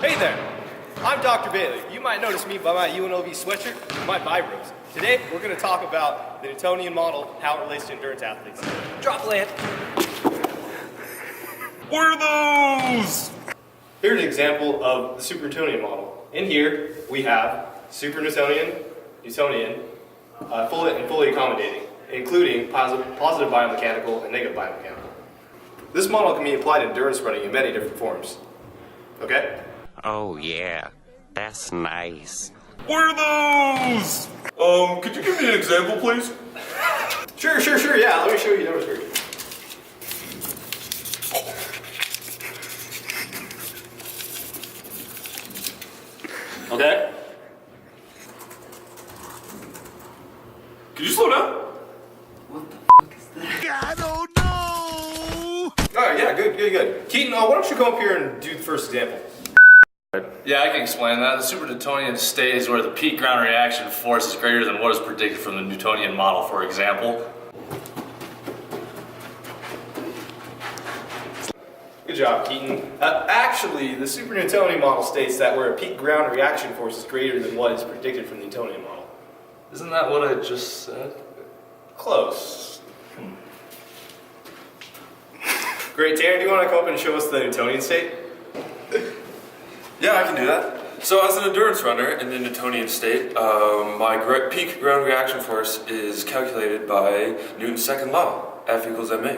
Hey there, I'm Dr. Bailey. You might notice me by my UNLV sweatshirt and my vibros. Today, we're going to talk about the Newtonian model, how it relates to endurance athletes. Drop land. What are those? Here's an example of the super Newtonian model. In here, we have super Newtonian, fully accommodating, including positive biomechanical and negative biomechanical. This model can be applied to endurance running in many different forms. Okay? Oh yeah, that's nice. What are those? Could you give me an example, please? Sure, yeah, let me show you the numbers here. Okay? Could you slow down? What the fuck is that? I don't know! Alright, yeah, good. Keaton, why don't you come up here and do the first example? Yeah, I can explain that. The super Newtonian state is where the peak ground reaction force is greater than what is predicted from the Newtonian model, for example. Good job, Keaton. Actually, the super Newtonian model states that where a peak ground reaction force is greater than what is predicted from the Newtonian model. Isn't that what I just said? Close. Great, Tanner, do you want to come up and show us the Newtonian state? Yeah, I can do that. So as an endurance runner in the Newtonian state, my peak ground reaction force is calculated by Newton's second law, F equals ma.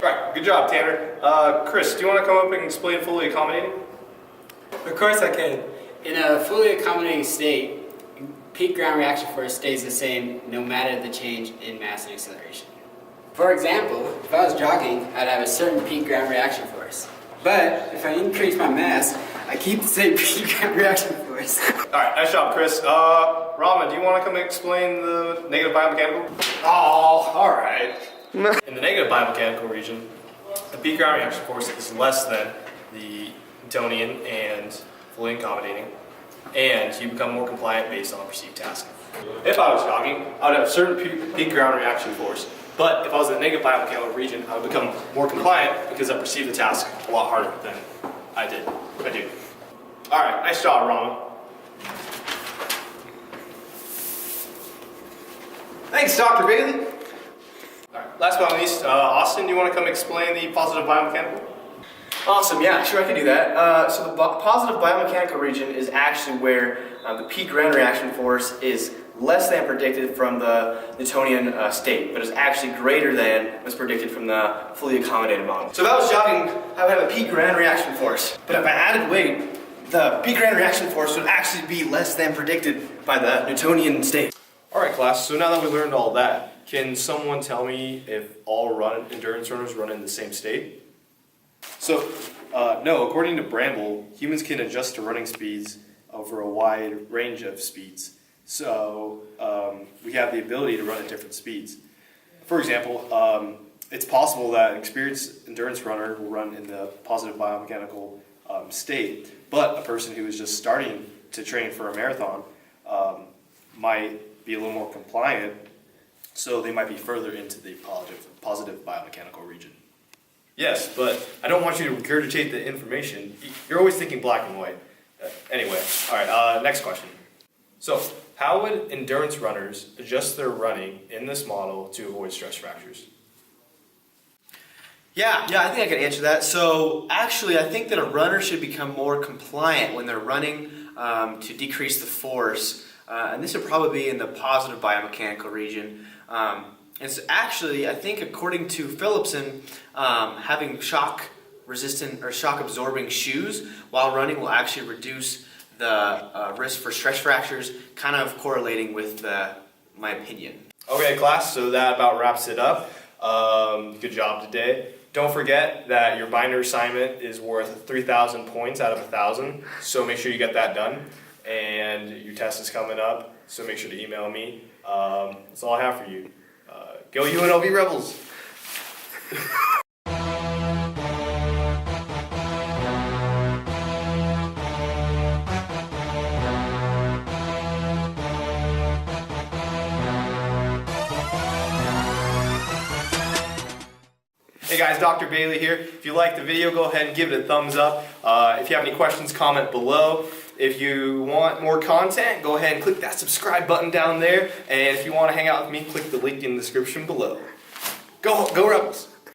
Right, good job, Tanner. Chris, do you want to come up and explain fully accommodating? Of course I can. In a fully accommodating state, peak ground reaction force stays the same no matter the change in mass and acceleration. For example, if I was jogging, I'd have a certain peak ground reaction force. But if I increase my mass, I keep the same peak ground reaction force. Alright, nice job, Chris. Rama, do you want to come and explain the negative biomechanical? Oh, alright. In the negative biomechanical region, the peak ground reaction force is less than the Newtonian and fully accommodating, and you become more compliant based on perceived task. If I was jogging, I would have a certain peak ground reaction force, but if I was in the negative biomechanical region, I would become more compliant because I perceive the task a lot harder than I do. Alright, nice job, Rama. Thanks, Dr. Bailey. Alright, last but not least, Austin, do you want to come explain the positive biomechanical? Awesome, yeah, sure, I can do that. So the positive biomechanical region is actually where the peak ground reaction force is less than predicted from the Newtonian state, but is actually greater than was predicted from the fully accommodated model. So if I was jogging, I would have a peak ground reaction force. But if I added weight, the peak ground reaction force would actually be less than predicted by the Newtonian state. Alright class, so now that we learned all that, can someone tell me if all endurance runners run in the same state? So, no, according to Bramble, humans can adjust to running speeds over a wide range of speeds. So, we have the ability to run at different speeds. For example, it's possible that an experienced endurance runner will run in the positive biomechanical state, but a person who is just starting to train for a marathon might be a little more compliant, so they might be further into the positive biomechanical region. Yes, but I don't want you to regurgitate the information. You're always thinking black and white. Anyway, alright, next question. So, how would endurance runners adjust their running in this model to avoid stress fractures? Yeah, I think I can answer that. So actually, I think that a runner should become more compliant when they're running to decrease the force. And this would probably be in the positive biomechanical region. And so actually, I think according to Philipson, having shock resistant or shock absorbing shoes while running will actually reduce the risk for stress fractures, kind of correlating with my opinion. Okay class, so that about wraps it up. Good job today. Don't forget that your binder assignment is worth 3,000 points out of 1,000, so make sure you get that done. And your test is coming up, so make sure to email me. That's all I have for you. Go UNLV Rebels! Hey Hey guys, Dr. Bailey here. If you liked the video, go ahead and give it a thumbs up. If you have any questions, comment below. If you want more content, go ahead and click that subscribe button down there. And if you want to hang out with me, click the link in the description below. Go Rebels!